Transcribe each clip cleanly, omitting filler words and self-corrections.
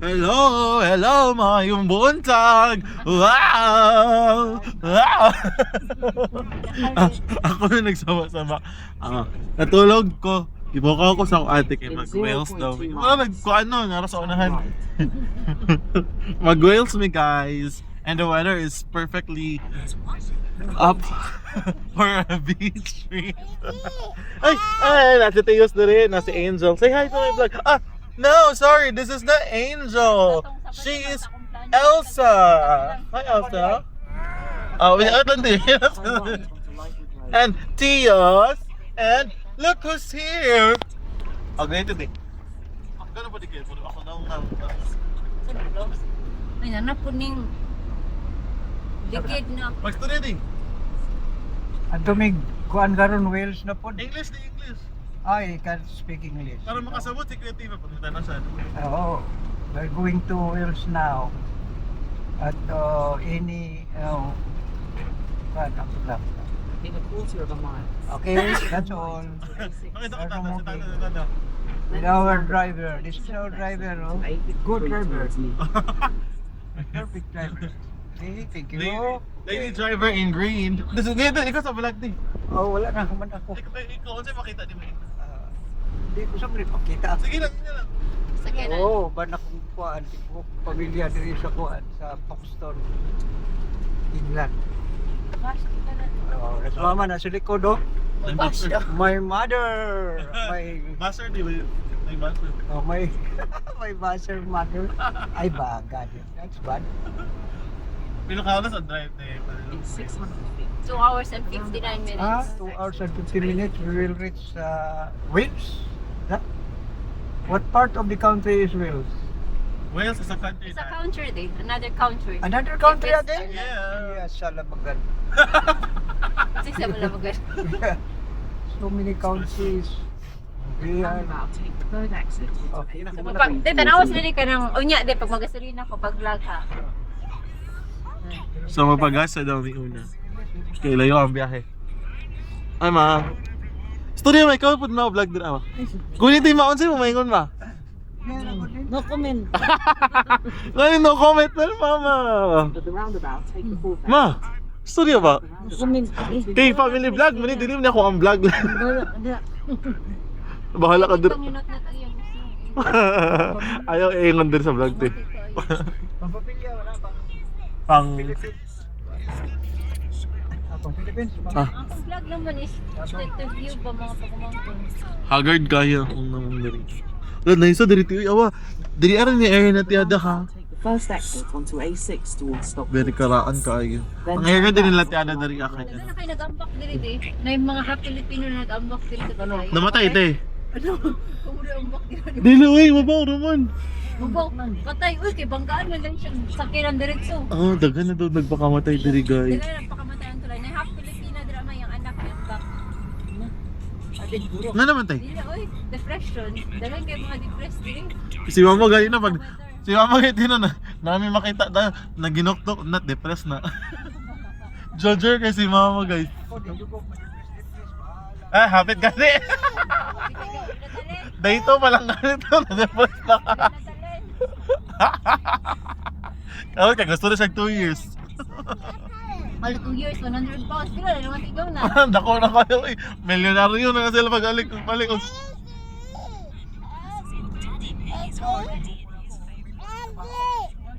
Hello, mayong buntag! Wow! Wow! Ako yung nagsama-sama. Natulog ko. Ibuka ako sa ate kay mag-whales daw. Wala nagkuhan nun, nara sa unahan. Mag-whales me guys. And the weather is perfectly up for a beach trip. Nasa Teos na rin, nasa Angel. Say hi to my vlog. No, sorry, this is not Angel. She is Elsa. Hi, Elsa. And Tios. And look who's here. Ganito din. Gano'n ba di kayo? Ako daw nga. Ay, nanak po ning dikit na. Mag-study din. Ang tumig, kuan garon Wales na po. English na English. I can't speak English. Para makasabot si Creativa pag na siya. Oh, we're going to Wales now. At any, kuan ako lang. In a quarter of a mile. Okay, that's all. Makita ko tanda. With our driver. This is our driver, oh. Good driver. Perfect driver. Okay, thank you. Lady driver in green. Ikaw sa vlog din. Oh, wala na naman ako. Ikaw kasi makita di mo. Hindi ko sa mga pakita. Sige lang, sige lang. Sakyan na. Oo, ba na kung kuan, tipo pamilya diri sa kuan sa Foxton, England. Oh, mama na sa likod, oh. My mother, Master di ba? May master. my my mother. Ay bagad. That's bad. Pinakauna sa drive na In 600 feet. 2 hours and 59 minutes. 2 hours and 15 minutes we will reach Wales. What part of the country is Wales? Wales is a country It's a na. country din. Another country. Another country Yes, again? Yeah. Yes, Salamagan. Sisa mo lang mag- So many countries. We are... Roundabout, take the third exit. Okay, Pag, tanawas na rin ka ng, unya, di, pag magasolina ko, pag vlog ha. So mapagasa daw ni una. Kay layo ang biyahe. Ay ma. Studio may ikaw pud na vlog din ama. Kung hindi maon sa mo maingon ba? No comment. No comment na mama. At the roundabout, take the fourth exit. Ma. Studio ba? No comment. Kay family vlog mo ni dili na ako ang vlog. Bahala ka dir. Panginot na tayo yung gusto. Ayaw ingon din sa vlog ti. Pampapilya, wala ba? Pang Pang Philippines. Ang vlog naman is straight to view ba mga pagkumangkon. haggard kaya kung naman diri. Dad na isa diri ti awa. Diri ara ni area na tiada ha. Take the first exit onto A6 towards Stockport. Very karaan kaayo. Ang area din nila tiada diri Doon akay. na kayo nag-ambak diri di. Na yung mga Filipino na nag-ambak diri sa Tagay. Namatay te. Ano? Kung mo ambak diri. Dili oy, mabaw naman. Bubok, patay. Uy, kay banggaan man lang siya. Sakiran diretso. Daghan na daw nagpakamatay diri guys. Dili na pakamatay tulay. Na half Filipina drama yung anak niya back. Nga naman tay. Dili oy, depression. Dagan kay mga depressed diri. Si mama gali na pag si mama gati na namin makita na naginoktok not depressed na. Judger kay si mama guys. Hapit kasi. Dito pa lang ganito na depressed na. Kaya ka gusto na siya 2 years. Mal 2 years, 100 pounds. Pila na naman tigaw na. Dako na kayo eh. Milyonaryo na nga sila pag-alik.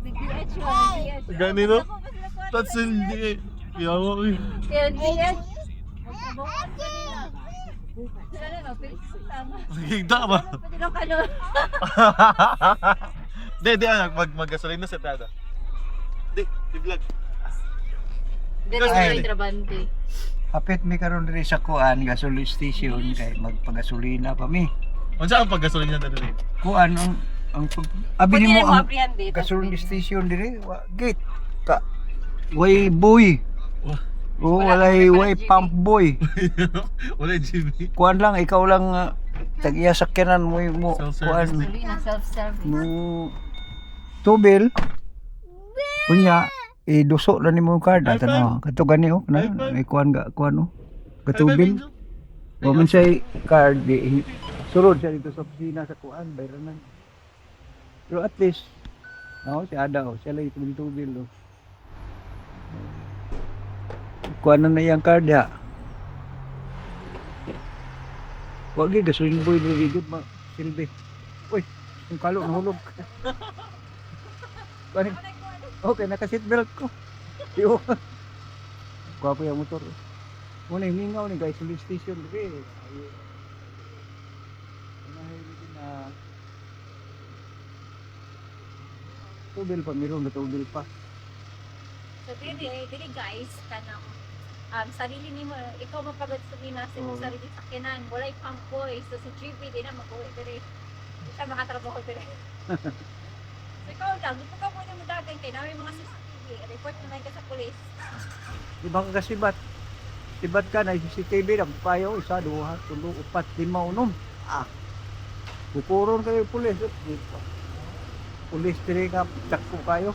Nag-DH yun. Ganito? That's hindi eh. Yawa ko eh. Kaya DH. Magtrabahoan ka nila. Sila na, tama. Nagigda ba? Pwede lang ka no. Di mag-gasolina sa tada. Di vlog. Dito sa may trabante. Hapit mi karon diri sa kuan gasoline station kay magpagasolina pa mi. Unsa ang pag-gasolina na diri? Kuan ang abi Pwede nimo na mo ang apprehend dito. gasoline station diri gate ka way boy. Oh, walay way pump boy. Wala GB. Kuan lang ikaw lang tag-iya sakyanan mo Self-service kuan Gasolina, self-service. mo tubil. Kunya iduso na nimo yung card ato na kato gani oh na kuan oh katubil. Wa man say card di sulod siya dito sa opisina sa kuan bayranan. Pero at least Oo, si Ada, oh. Siya lang tubil-tubil, oh. Kuha na yung card, ha. Huwag yung gasolin boy, very good, silbi. Uy, yung kalo, nahulog. Kuha okay, naka-seatbelt ko. Yo. Kuha po yung motor. Muna yung mingaw ni guys, police station. Okay. Tubil pa, meron na tubil pa. So, dili guys, kanang sarili ni mo, ikaw mapagod sa Pinas, yung sarili sa kinan, walay pampoy, so si GB, di na mag-uwi dire. Di siya makatrabaho dire. So, ikaw lang, ito ka muna mo dagan kay namin mga CCTV, report mo na ka sa police. Di ba kagasibat? Sibat ka na CCTV lang payo, isa, duha, tulo, upat, lima, unom. Pupuron kayo pulis. Pulis dire nga, takpo kayo.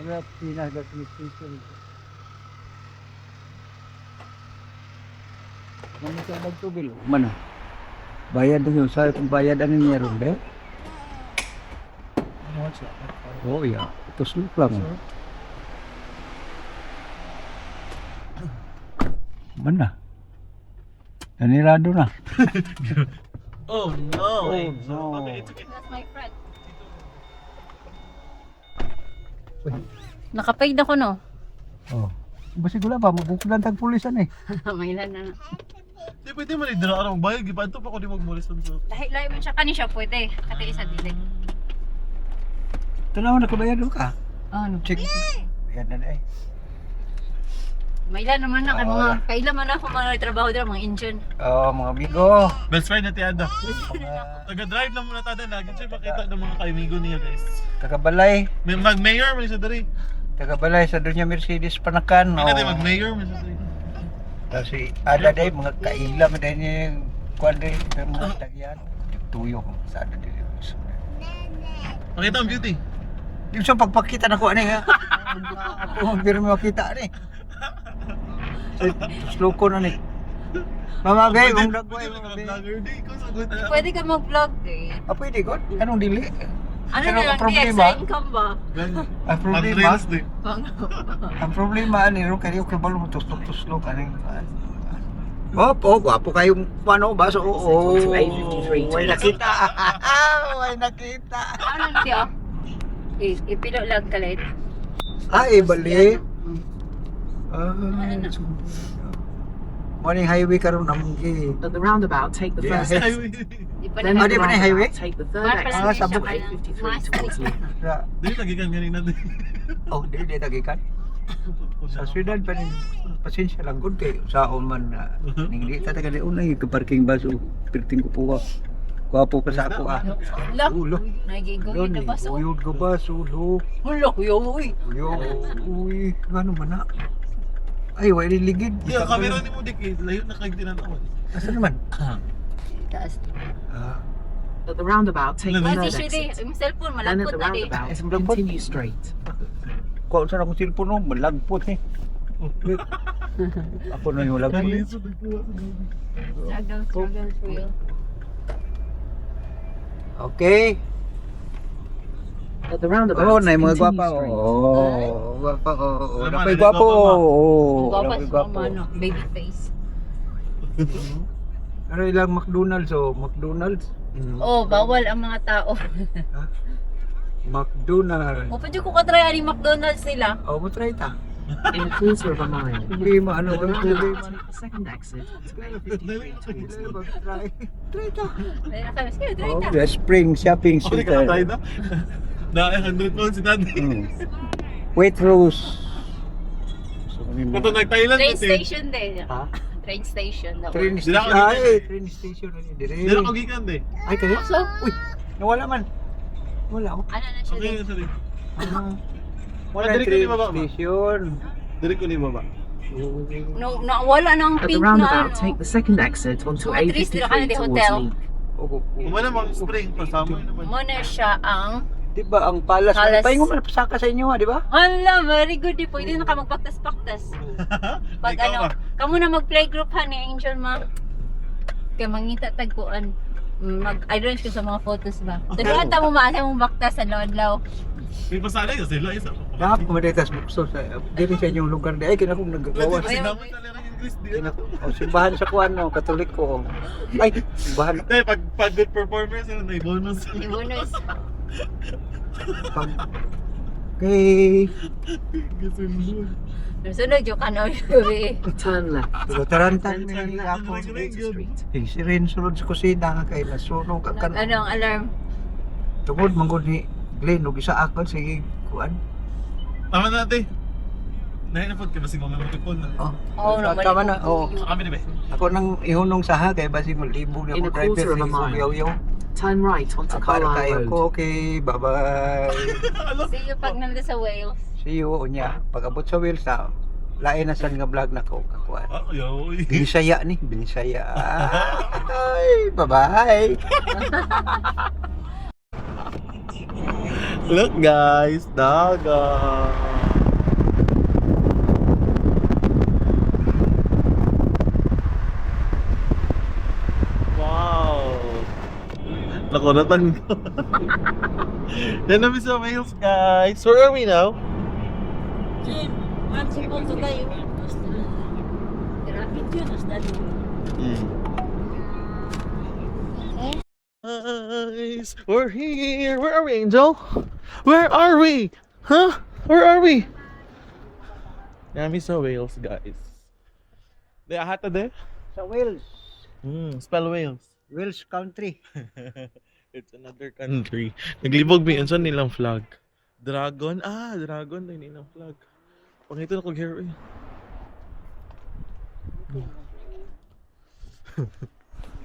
Ano pinagat ni station? Ano sa nagtubil? Mana? Bayad doon sa bayad ano niya ron, be? Oh iya, itu slip lang. Mana? Nanirado na. Oh no! Oh, no. Okay, it's okay. That's my friend. Uy. Nakapaid ako no? Oh. Basi gula ba mabukulan tag pulisan eh. Mailan na. Di pwede man idara arang bayad, gipanto pa ko di magmulis sa Lahi man siya, kani siya pwede. Kati isa dili. Tanaw na ko bayad ka. Ano? Check. Bayad na eh. Mailan naman na kay mga kailan man ako mga trabaho dira mga engine. Oh, mga amigo. Best friend na Tiada. Mga Taga-drive lang muna tayo, lagi siya makita ng mga kaibigo niya guys. tagabalay, Mag-mayor man siya dari. tagabalay sa dunya Mercedes Panakan. Hindi natin mag-mayor man siya dari. Kasi ada day mga kaila man day niya yung kuwan day mga tagyan. Tuyo ko sa ada day. Pakita ang beauty. Yung sa pagpakita na ko ani ha. Ako pero makita ni. Slow ko na ni. Mama gay, kung dagway mo be. Vlogger di ko sagot. Pwede ka mag-vlog eh. Pwede ko. Anong dili? Ano Pero na lang ang di problema- sa income ba? Ang problema, Mag-reels di. ang problema ni ro kayo kabalo mo tuslo kaning. Gwapo kayong ano ba? So, way nakita. Way nakita. Ano siya? Ipilo lang kalit. Ay, bali. Morning highway karon namong gi. At the roundabout, take the Yeah. first exit. Di pa Then na. at the di ba na highway? roundabout, take the third Para exit. pala sabog. siya parang 53 mas towards Leek. Dili tagikan ganina di. Oh, di tagikan. Sa Sweden pa rin. Pasensya lang gud kay saon man na ning di ta taga di unay parking bus perting ko po. Gwapo pa sa ako ah. Look, Ulo. nagigoy na ba so? Uyod ka ba sulo? Hulo, yoy. Uy, ano man na? Ay, wala ligid. Di ang camera ni mo di kay layo na kay tinanawan. Asa naman? Taas. At the roundabout, take the Ano, third Kasi siya exit. yung cellphone Then at malapot the na di. roundabout, Isang blackboard? continue straight. Kuha sa akong cellphone no, malagpot eh. Ako na yung lagpot. Struggles real. Okay. At the roundabout, Oh, na yung mga continue gwapa. straight. Oh, gwapa. Oh, Naman, napay may gwapo. gwapa ba? Oh, Gwapas napay mo gwapo. ano, baby face. Ano ilang McDonald's oh, McDonald's. Oh, bawal ang mga tao. McDonald's. O, pwede ko katry ani McDonald's nila. Oh, mo try ta. In a quarter of a mile. Problema ano At the ang roundabout, problema. take the second exit onto A53 towards Leek. Try. Try ta. Ay, nakabi, sige, try Oh, ka. the Spring Shopping Ako di ka tayo Center. na. Na 100 pounds si Daddy. Waitrose. So, Kato nag-Thailand Train kasi. station din. Ha? Train station. Train Dila station. ako Ay, train station na ni dire. Dila ko gikan di. Ay, kaya? So, Uy, nawala man. Wala ako. ano na siya Okay din? na sorry. Wala Ah, diri ko train ni baba, ma. station. Diri ko ni baba. No, nawala ng At the pink na roundabout, ano. take the second exit onto Mga trees, dila ka na A53 di towards hotel. Leek. Kumana mga spring pasama naman. Muna siya ang Di ba ang palas? Palas. Pahingo man pasaka sa inyo, di ba? Ala, very good. Di pwede na ka magpaktas-paktas. Pag Ikaw ano, ba? kamo na mag-playgroup ha ni Angel ma. Kaya mangita tagpuan. Mag-arrange ko sa mga photos ba. Tuluan ta mo maasa mong baktas sa Lodlaw. May pasala yun sila isa. Lahat ko maditas bukso sa diri sa inyong lugar di ay kinakong nagagawa. Kasi naman talaga yung English di. O simbahan sa kuan no, Katolik ko. Ay, simbahan Tay, pag good performers yun, may bonus. May bonus. pag kay Kasi mo. Sunod yung kanaw yung Turn left. tarantan ni Ano ako. yung Eh, si Rin sulod sa kusina kay nasunog ka kan. Ano ang alarm? Tungod manggod ni Glenn ug isa akon sige kuan. Tama natin. Nahin na po kaya basig mga matipon. Oh. Oo, naman. Tama na. Oh. Kami na ba? Ako nang ihunong saha kay basig mo libo na In ako a quarter driver of a ni mile. Yaw-yaw. Turn right onto Para Carlisle tayo Road. ko okay. Bye-bye. See you pag nandun sa Wales. See you unya. Pag abot sa Wales na lain na sad nga vlog na ko kakuan. Ah, yaw. Binisaya ni, Binisaya. Ay, bye-bye. Look guys, dagat. Wow. Nakunatan ko. Yan na sa Wales guys. Where are we now? Guys, we're here. Where are we, Angel? Where are we? Huh? Where are we? Nami sa Wales, guys. Di ahata de? Sa Wales. Spell Wales. Wales country. It's another country. Naglibog mi unsa nilang flag? Dragon. Ah, dragon din nilang flag. Pangito na kog hair.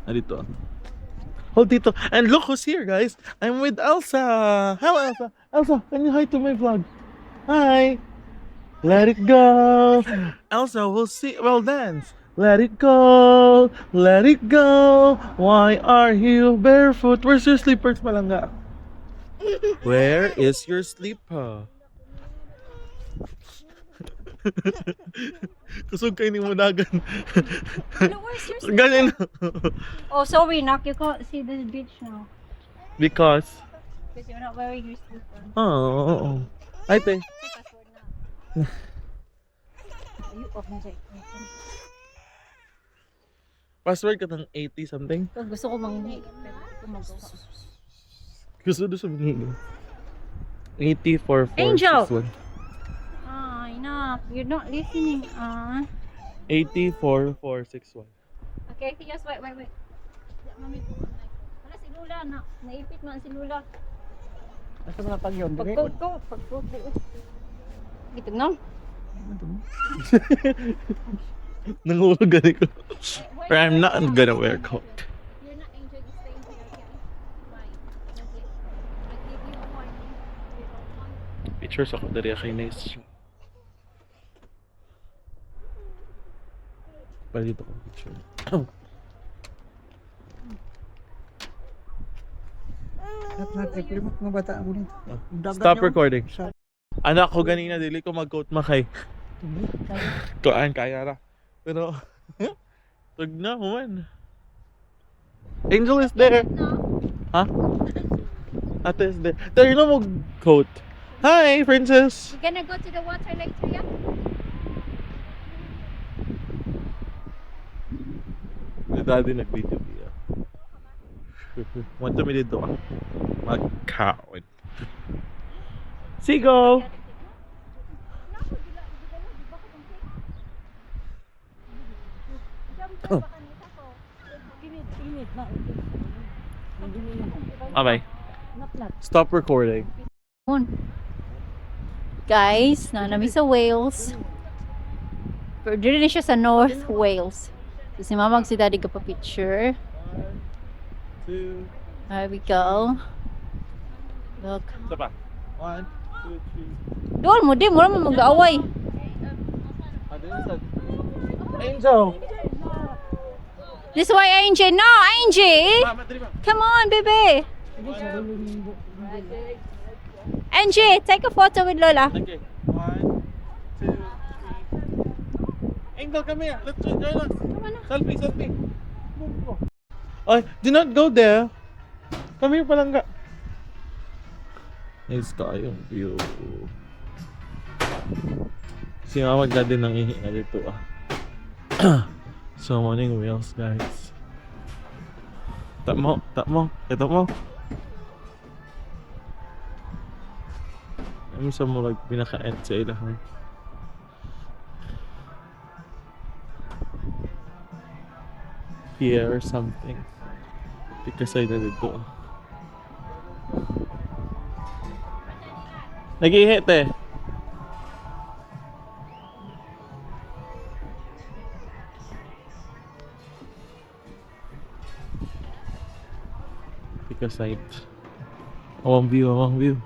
Dito. Hold dito. And look who's here, guys. I'm with Elsa. Hello, Elsa. Elsa, can you hi to my vlog? Hi. Let it go. Elsa, we'll dance. Let it go. Let it go. Why are you barefoot? Where's your slippers, Malanga? Where is your slipper? Kusog kayo ni Munagan. Ano, where's your slipper? Galing. Oh, sorry, Nak. You can't see the beach now. Because. Because you're not wearing your slipper. Oh. Ay, te. Say password na. You off na siya. Password ka ng 80 something? Kung gusto ko manghingi. Pero hindi ko magawa. Gusto doon sa mga 84 Angel! 461. Ah, enough. You're not listening. 84 461. Okay, yes, wait. Mami, wala si Lula na. Naipit man si Lula. Asa mga pagyon dire? Pagkod. Gitu no? Nangulog gani ko. But I'm not gonna wear a coat. You're not enjoying staying here, okay? Bye. That's it. I give you a warning. You don't want Pictures ako dari kay Nice. Palito ko picture. Nat limot mga bata mo nito. Stop recording. Anak ko ganina dili ko mag-coat makay. Kuan kaya ra. Pero tug na man. Angel is there. Huh? Ate is there. There you know mo coat. Hi, princess. We're gonna go to the water later, yeah? Daddy nag-video niya. Want to me dito ah. Mag-count. Sigo! Bye-bye. Stop recording. Guys, nanami sa Wales. Pero dito na siya sa North Wales. So, si Mama si Daddy ka pa picture. 2. There we go. Look. Isa pa. 1, 2, 3. Doon mo, di mo naman mag-aaway. Angel! This way, Angie. No, Angie! Mama, dali ba? Come on, baby. Angie, take a photo with Lola. Okay. 1, 2, 3. Angel, come here. Let's join us. Selfie, selfie. Go. Ay, do not go there. Come here, palangga. Nice kayong view. Si mama magdadi nang ihinga dito So, morning wheels, guys. Tap mo. Ito mo. Ano sa mo pinaka-end sa ilahan? Here or something. Because I did it too. Nag-ihit eh. Because I... Awang view.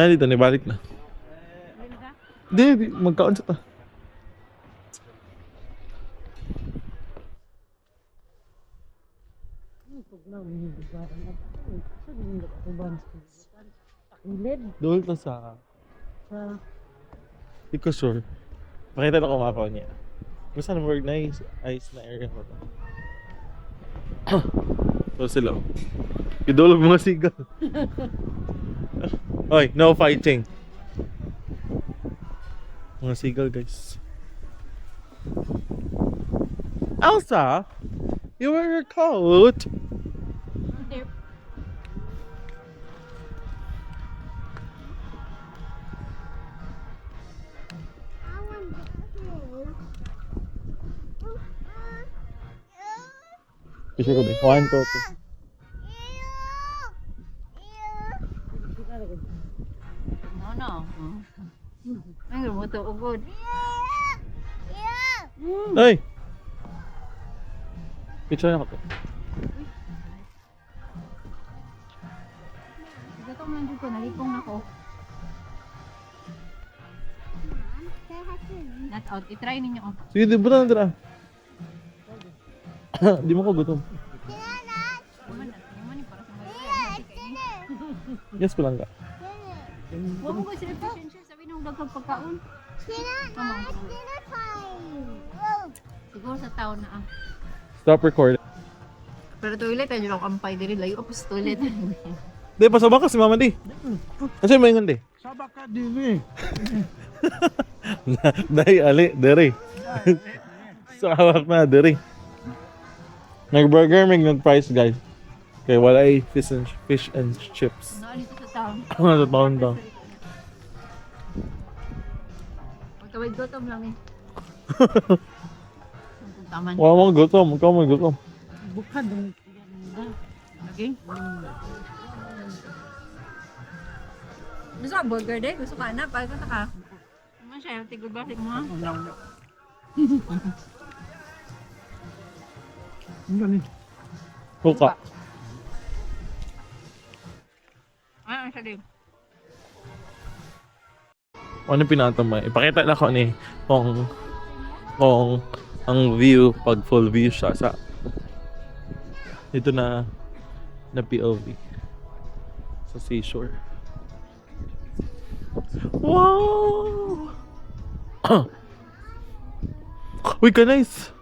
Dito, nibalik na. Hindi, magkaon sa ta. Doon to sa... Hindi ko sure. Pakita na kumakaw niya. Basta na more nice ice na area ko. So sila. Idolog mga sigal. Oy, no fighting. Mga seagull, guys. Elsa, you wear your coat. Picture ko din. 1, 2, 3. No. Ay, gumuto ugod. Ay! Picture na ko to. Ito man dito, nalipong ako. Not out. I-try ninyo. Sige, di ba na dira? Di mo ko gutom. Yes, kulang ka. Huwag mo ba sila pasensya? Sabi nung dagdag pagkaon. Siguro sa taon na Stop recording. Pero toilet, ayun lang kampay din. Layo pa sa toilet. Di, pasabak ka si Mama Di. Kasi may ngon Di. Sabak ka din eh. Dahil ali, dere. Sabak na, dere. Nag-burger, nag-price, guys. Kaya wala ay fish and chips. Ano dito sa taon? Ano sa taon daw? Magkawid gutom lang eh. Taman. Wala mong gutom, ikaw may gutom. Bukad ng okay? Gusto ka burger din? Gusto ka na? Pagka ka? Naman siya, tigod ba mo ha? Ang galing. Kuka. Ano siya din? Ano pinatamay? Ipakita na ko ni kung ang view pag full view siya sa dito na POV sa seashore. Wow! Uy, ka nice!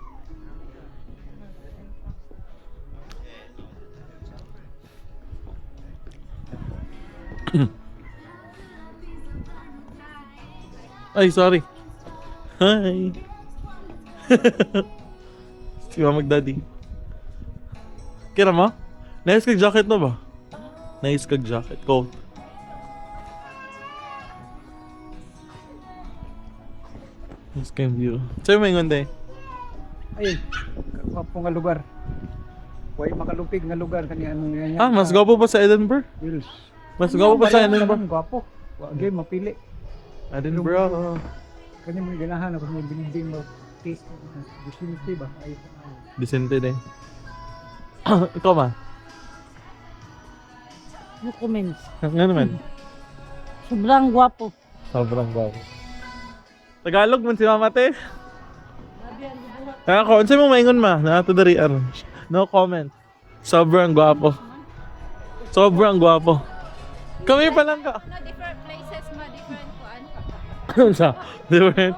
Ay, sorry. Hi. Si Mama Daddy. Kira mo? Nice kag jacket na ba? Nice kag jacket. Coat. Nice kag view. Sa'yo may ngonde? Ay, kapo nga lugar. Huwag makalupig nga lugar kani ano niya. Ah, mas gwapo pa sa Edinburgh? Wills. Mas gwapo pa sa Edinburgh? Gwapo. Wag game mapili. Edinburgh. Kani mo ganahan ako mo binibing mo. Vicinity ba? Ay. Vicente din. Ikaw ma? No comments. Nga naman. Sobrang gwapo. Sobrang gwapo. Tagalog man si Mama Te. Ako, unsay mo maingon ma? Na to dari no comment. Sobrang gwapo. Sobrang gwapo. Kami pa lang ka. No, different places, different kuan. Ano sa? Different.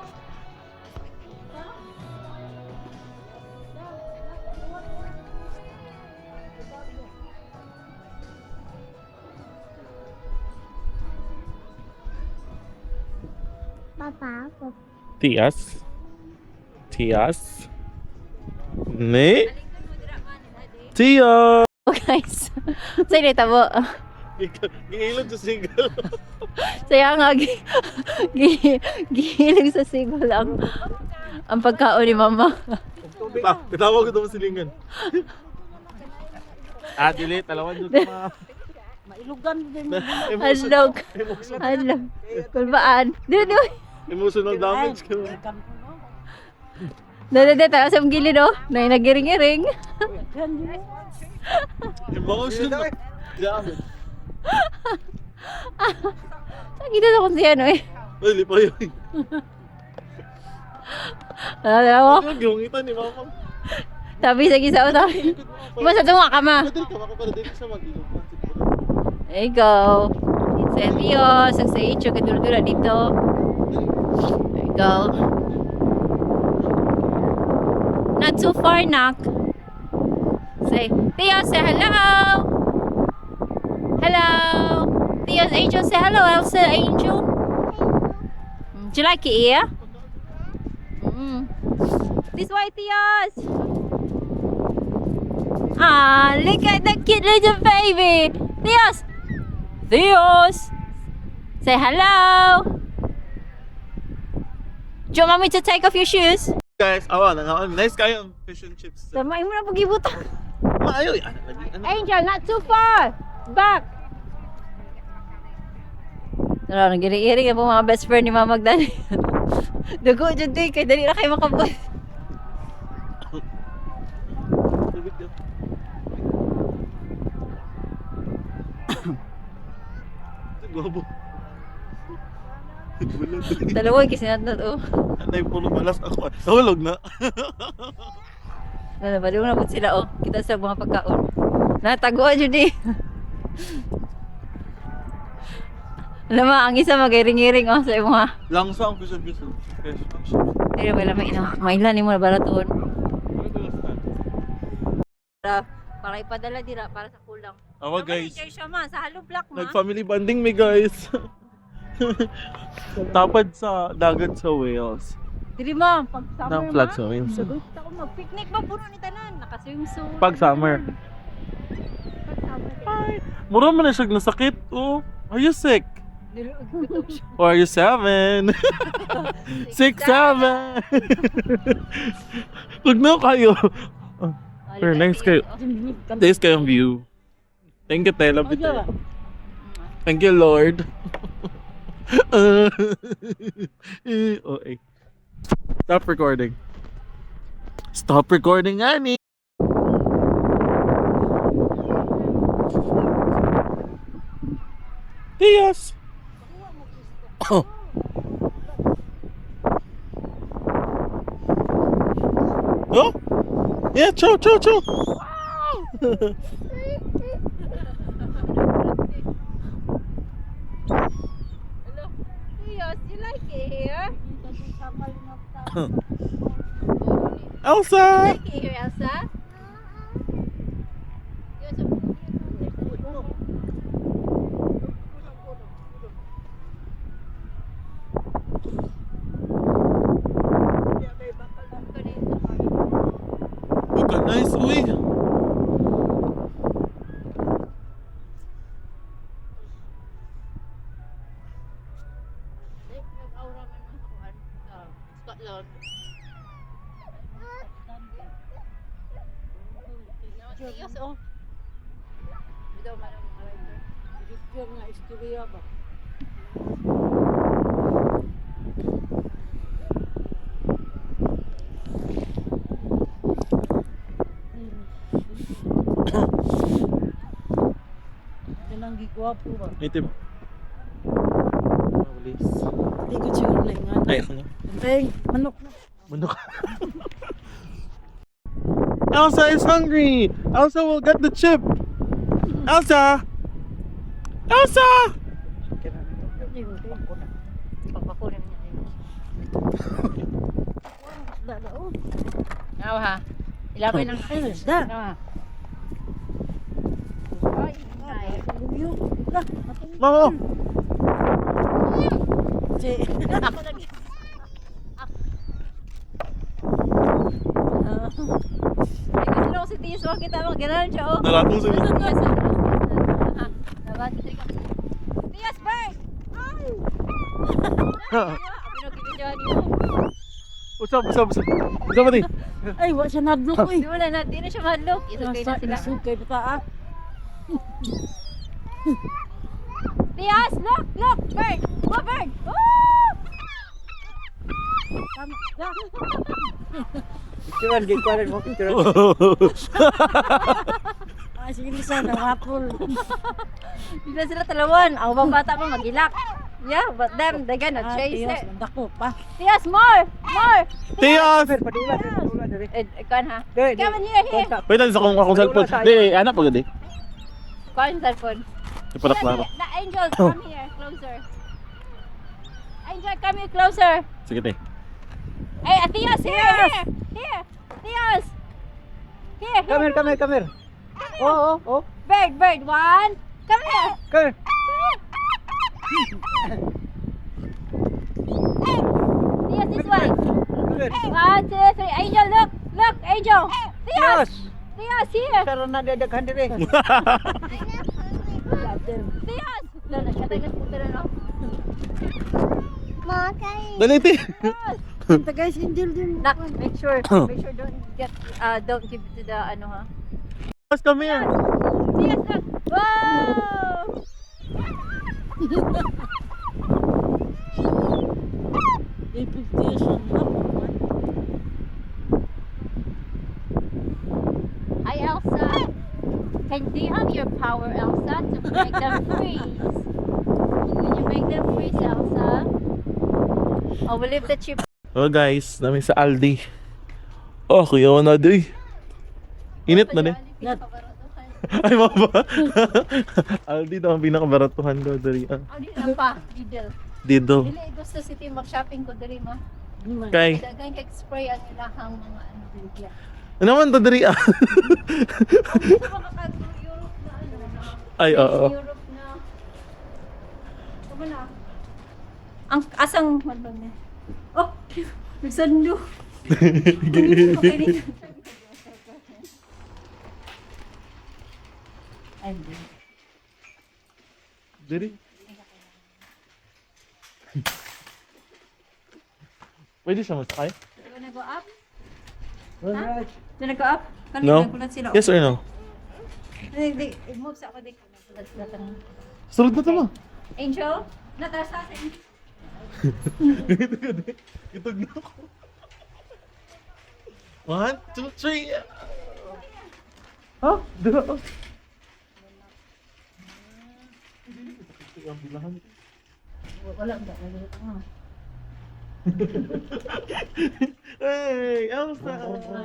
Papa, Tias. Tias. Ne. Tia. Guys, sa tabo. Gihilog sa single. Saya nga gihilig sa sigol ang pagkaon ni mama. Katawag ko ito silingan. Dili, talawan dito ma. Mailugan din. Handog. Handog. Kulbaan. Dili. Emotional damage ka. Dili, tayo sa gilid oh. Nagiring-iring. Emotional damage. Nakita na kung siya no eh. Ay, lipa yun. Alam mo? Ano giungitan ni mama? Sabi sa gisa sabi. Masa tunga ka ma. Madali ka makapala dito sa mag-ilog. There you go. Sa Tio, sa Icho, kadula-dula dito. There you go. Not too far, Nak. Say, Tio, say hello. Hello. Tio's Angel, say hello, Elsa Angel. Do you like it here? This way, Theos. Ah, look at the cute little baby. Theos. Theos. Say hello. Do you want me to take off your shoes? Guys, nice kayo ang fish and chips. Samain mo na pag-ibutan. Maayo, Angel, not too far. Back. Tara, nagiri-iri po mga best friend ni Mama Magdani. Dugo dyan din, kaya dali na kayo makabot. Gwabo. Dalawa, kisinat na to. Anay pulo balas ako. Nahulog na. Ano, baliw na po sila, oh. Kita sa mga pagkaon. Nataguan dyan din. Alam mo, ang isa mag-iring-iring, oh, sa mga. Langsa ang fish and chips. Pero wala may ino. Mailan ni mo na balatoon. Para ipadala dira, para sa kulang. Awa guys, Siya ma, sa Halo Block ma. nag-family bonding me guys. Tapad sa dagat sa Wales. Dili mo, pag summer Ng flag sa Wales. Gusto ko mag-picnic ba puno ni tanan, naka-swimsuit. Pag summer. Ay, mura man na siya nasakit. Oh, are you sick? Or are you 7? 6, 7. Huwag na kayo. Pero nice kayo. Nice kayong view. Thank you, Tela. Thank you, Lord. Okay. Stop recording. Stop recording, Annie. Yes. Oh. Oh? Yeah, chow, chow, chow. Yes, you like it here? Elsa! Like it here, Elsa? Look at nice, uy. Yes, oh. Ito, manong Picture nga istorya ba? Nalanggi Gwapo ba? Itim. Mawalis. Hindi ko siguro na nga. Ay, ako na. Ay, manok na. Manok. Elsa is hungry! Elsa will get the chip! Elsa! Elsa! Pagpakunin niya. Dada, oh. Now ha. Ilapay ng Ay, nasda. ha. Ay, Luyo. Lah, matulog. Mamo! Si. ako lagi. Ikaw sila ko si Tias, wag kita mga gano'n siya, oh. Nalatong sa Listen ko, Dapat, Tias, Bert! Ay! Ako nagkikidyan niyo. What's up? Mati? Ay, wa siya nadlok ko eh. Di wala na, di na siya madlok. Isugay na sila. Isugay pa ta ah. Tias, look! Bert! Oh, Bert! Oh! Tama. Lah. Picturean, gikuanan mo, picturean. Ay, sige Lisa, nawapol. Di na sila talawan. Ang bang bata mo magilak. Yeah, but them, they gonna chase Tiyos, it. dako pa. Tias, more! Tias! Padulan diri. Kan ha? Dili, dili. Come here, here. Wait, sa akong cellphone. Di, anak pa gadi. Kuha yung cellphone. Ipadak lang. The angel, come here, closer. Angel, come here, closer. Sige, te. Hey, Tias, here! Tias! Here, Come here. Oh. Bird, one. Come here. Come here. Tias, this way. Come here. 1, 2, 3. Angel, look, Angel. Tias! Tias, here. Sara na dadaghan diri. Tias. Dala, katagas mo na no. Dali, te. Ito guys, Angel din. Nak, make sure don't give it to the ano ha. Tias, come here. Tias, look. Wow! Hi, Elsa. Do you have your power, Elsa, to make them freeze? Can you make them freeze, Elsa? Oh, we'll leave the chip. Oh guys, namin sa Aldi. Oh, kuya na doy. Init na din. Ay, maba. Aldi daw ang pinakabaratuhan daw dari. Oh, di na pa. Didel. Dito. Dili, gusto si Tim mag-shopping ko dali ma. Kay. Dagan kay spray ang ilahang mga ano bigla. Ano naman to dari? Gusto makaka-Europe na ano na. Ay, oo. Europe na. Tama na. Ang asang ano na. Oh, nagsando. Ay, Dari. Pwede siya masakay? you wanna go up? Alright. You wanna go up? No. Nagulat sila. Yes or no? Move sa ako di. Nagulat sila tanong. Sulod na tama. Angel, natasa sa inyo. Itog na ako. 1, 2, 3. Oh, dito. Wala ba? Nagulat ako. Hey, Elsa!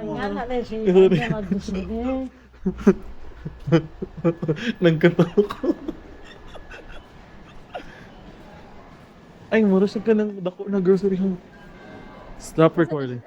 Nga na lang siya. Nga magbusigin. Nagkatawa ko. Ay, mura siya ka ng dako na grocery home. Stop recording.